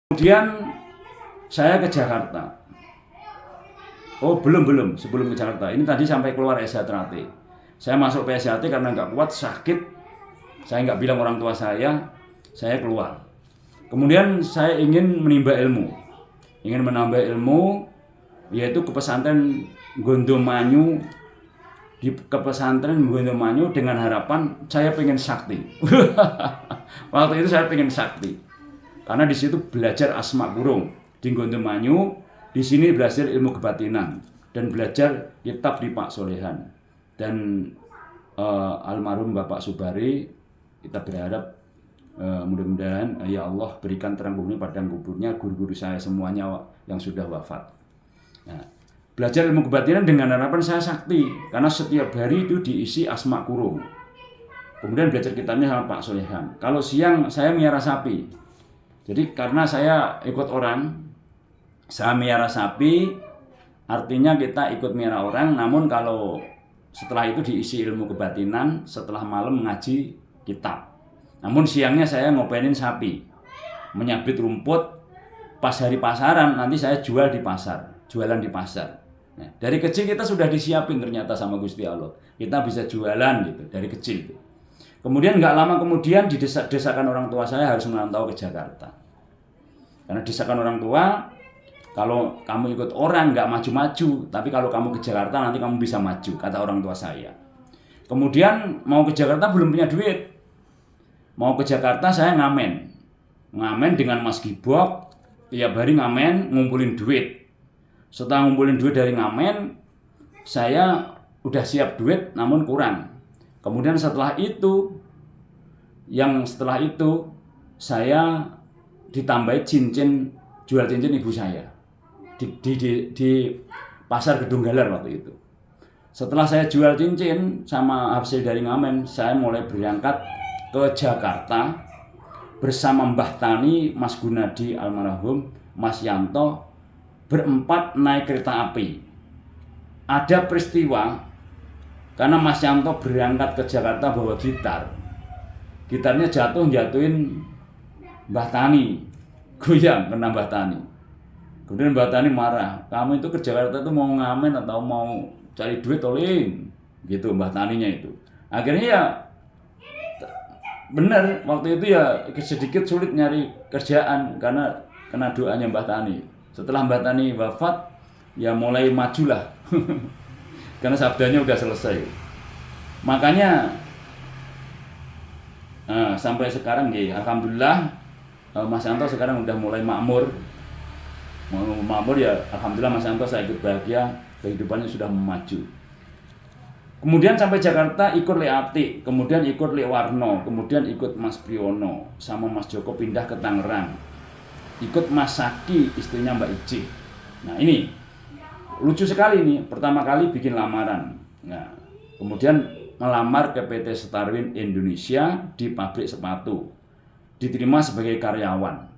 Kemudian saya ke Jakarta. Oh belum sebelum ke Jakarta. Ini tadi sampai keluar SHT. Saya masuk PSHT karena nggak kuat, sakit. Saya nggak bilang orang tua saya keluar. Kemudian saya ingin menimba ilmu, ingin menambah ilmu, yaitu ke pesantren Gondomanyu. Di ke pesantren Gondomanyu dengan harapan saya pengen sakti. Waktu itu saya pengen sakti. Karena di situ belajar asma kurung di Gondomanyu, di sini belajar ilmu kebatinan dan belajar kitab di Pak Solehan dan almarhum Bapak Subari. Kita berharap mudah-mudahan ya Allah berikan terang bumi padang kuburnya guru-guru saya semuanya yang sudah wafat. Nah, belajar ilmu kebatinan dengan harapan saya sakti karena setiap hari itu diisi asma kurung. Kemudian belajar kitabnya sama Pak Solehan. Kalau siang saya miara sapi. Jadi karena saya ikut orang, saya miara sapi, artinya kita ikut miara orang. Namun kalau setelah itu diisi ilmu kebatinan, setelah malam ngaji kitab. Namun siangnya saya ngopenin sapi, menyabit rumput. Pas hari pasaran nanti saya jual di pasar, jualan di pasar. Nah, dari kecil kita sudah disiapin ternyata sama Gusti Allah. Kita bisa jualan gitu dari kecil. Kemudian nggak lama kemudian didesak-desakan orang tua saya harus merantau ke Jakarta. Karena desakan orang tua, kalau kamu ikut orang nggak maju-maju, tapi kalau kamu ke Jakarta nanti kamu bisa maju, kata orang tua saya. Kemudian mau ke Jakarta belum punya duit. Mau ke Jakarta saya ngamen dengan Mas Gibok, tiap hari ngamen ngumpulin duit. Setelah ngumpulin duit dari ngamen, saya udah siap duit namun kurang. Kemudian setelah itu saya ditambahi jual cincin ibu saya di pasar Gedung Galar waktu itu. Setelah saya jual cincin sama hasil dari ngamen, saya mulai berangkat ke Jakarta bersama Mbah Tani, Mas Gunadi almarhum, Mas Yanto, berempat naik kereta api. Ada peristiwa karena Mas Yanto berangkat ke Jakarta bawa gitar. Gitarnya jatuhin Mbah Tani. Goyang kena Mbah Tani. Kemudian Mbah Tani marah. Kamu itu ke Jakarta itu mau ngamen atau mau cari duit oleh? Gitu Mbah Taninya itu. Akhirnya ya benar waktu itu ya sedikit sulit nyari kerjaan karena kena doanya Mbah Tani. Setelah Mbah Tani wafat ya mulai majulah. Karena sabdanya udah selesai. Makanya sampai sekarang ya alhamdulillah Mas Yanto sekarang udah mulai makmur ya alhamdulillah Mas Yanto saya ikut bahagia, kehidupannya sudah maju. Kemudian sampai Jakarta ikut Le Ati, kemudian ikut Le Warno, kemudian ikut Mas Priyono sama Mas Joko pindah ke Tangerang, ikut Mas Saki istrinya Mbak Ici. Nah ini lucu sekali nih, pertama kali bikin lamaran. Nah, kemudian melamar ke PT Starwin Indonesia di pabrik sepatu. Diterima sebagai karyawan.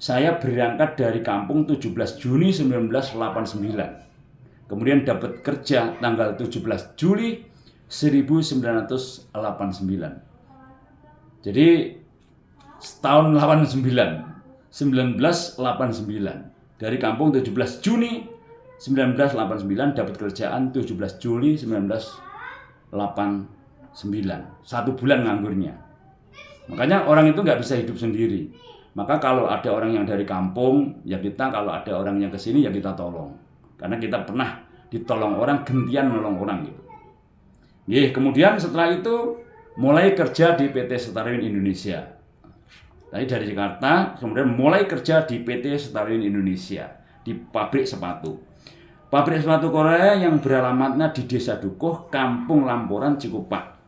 Saya berangkat dari kampung 17 Juni 1989. Kemudian dapat kerja tanggal 17 Juli 1989. Jadi setahun 1989. Dari kampung 17 Juni 1989 dapat kerjaan 17 Juli 1989. 1 bulan nganggurnya. Makanya orang itu nggak bisa hidup sendiri. Maka kalau ada orang yang dari kampung, ya kita, kalau ada orang yang kesini ya kita tolong. Karena kita pernah ditolong orang, gentian nolong orang gitu. Kemudian setelah itu mulai kerja di PT Starwin Indonesia. Tadi dari Jakarta, kemudian mulai kerja di PT Starwin Indonesia di pabrik sepatu. Pabrik sepatu Korea yang beralamatnya di Desa Dukuh, Kampung Lamporan, Cikupa.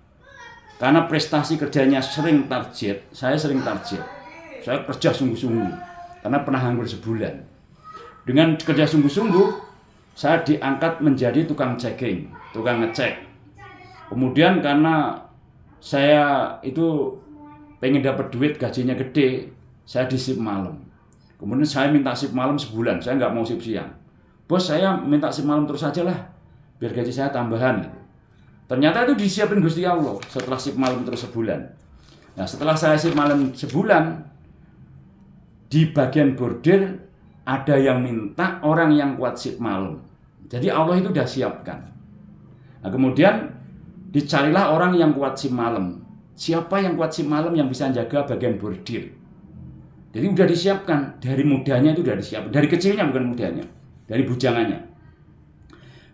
Karena prestasi kerjanya sering target, saya sering target. Saya kerja sungguh-sungguh, karena pernah nganggur sebulan. Dengan kerja sungguh-sungguh, saya diangkat menjadi tukang checking, tukang ngecek. Kemudian karena saya itu pengen dapat duit, gajinya gede, saya di shift malam. Kemudian saya minta shift malam sebulan, saya nggak mau shift siang. Bos, saya minta shift malam terus aja lah, biar gaji saya tambahan. Ternyata itu disiapin Gusti Allah setelah shift malam terus sebulan. Nah setelah saya shift malam sebulan, di bagian bordir ada yang minta orang yang kuat shift malam. Jadi Allah itu udah siapkan. Nah, kemudian dicarilah orang yang kuat shift malam. Siapa yang kuat shift malam yang bisa jaga bagian bordir? Jadi udah disiapkan, dari mudanya itu udah disiapkan, dari kecilnya bukan mudanya, dari bujangannya.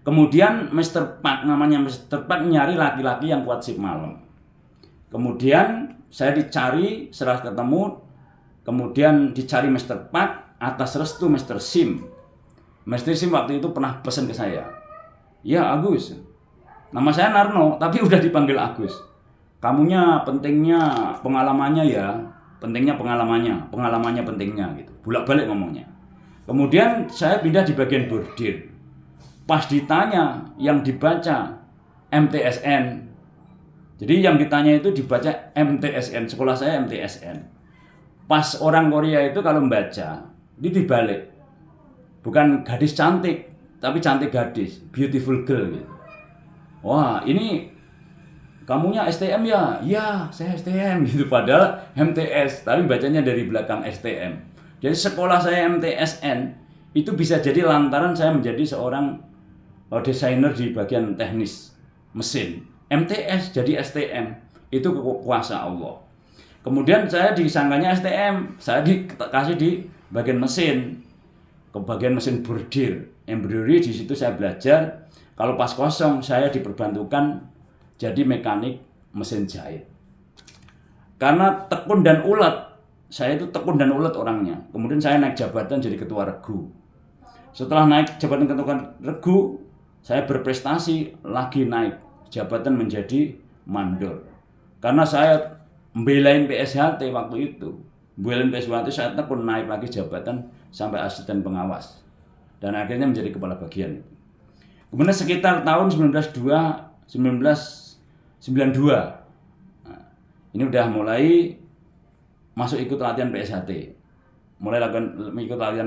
Kemudian Mr. Park, namanya Mr. Park nyari laki-laki yang kuat shift malam. Kemudian saya dicari, setelah ketemu, kemudian dicari Mr. Park atas restu Mr. Sim. Mr. Sim waktu itu pernah pesan ke saya, ya Agus, nama saya Narno, tapi udah dipanggil Agus. Kamunya pentingnya pengalamannya ya, pentingnya pengalamannya pentingnya gitu. Bolak-balik ngomongnya. Kemudian saya pindah di bagian bordir. Pas ditanya yang dibaca MTSN. Jadi yang ditanya itu dibaca MTSN, sekolah saya MTSN. Pas orang Korea itu kalau membaca, ini dibalik. Bukan gadis cantik, tapi cantik gadis, beautiful girl gitu. Wah, ini kamunya STM ya? Iya, saya STM gitu. Padahal MTS, tapi bacanya dari belakang STM. Jadi sekolah saya MTSN itu bisa jadi lantaran saya menjadi seorang desainer di bagian teknis mesin. MTS jadi STM, itu kuasa Allah. Kemudian saya disangkanya STM, saya dikasih di bagian mesin, ke bagian mesin bordir, embroidery. Di situ saya belajar. Kalau pas kosong saya diperbantukan jadi mekanik mesin jahit. Karena tekun dan ulet, saya itu tekun dan ulet orangnya. Kemudian saya naik jabatan jadi ketua regu. Setelah naik jabatan ketua regu, saya berprestasi lagi naik jabatan menjadi mandor. Karena saya membelain PSHT waktu itu. Membelain PSHT saya tekun naik lagi jabatan sampai asisten pengawas. Dan akhirnya menjadi kepala bagian. Kemudian sekitar tahun 1992, nah, ini udah mulai masuk ikut latihan PSHT. Mulai ikut latihan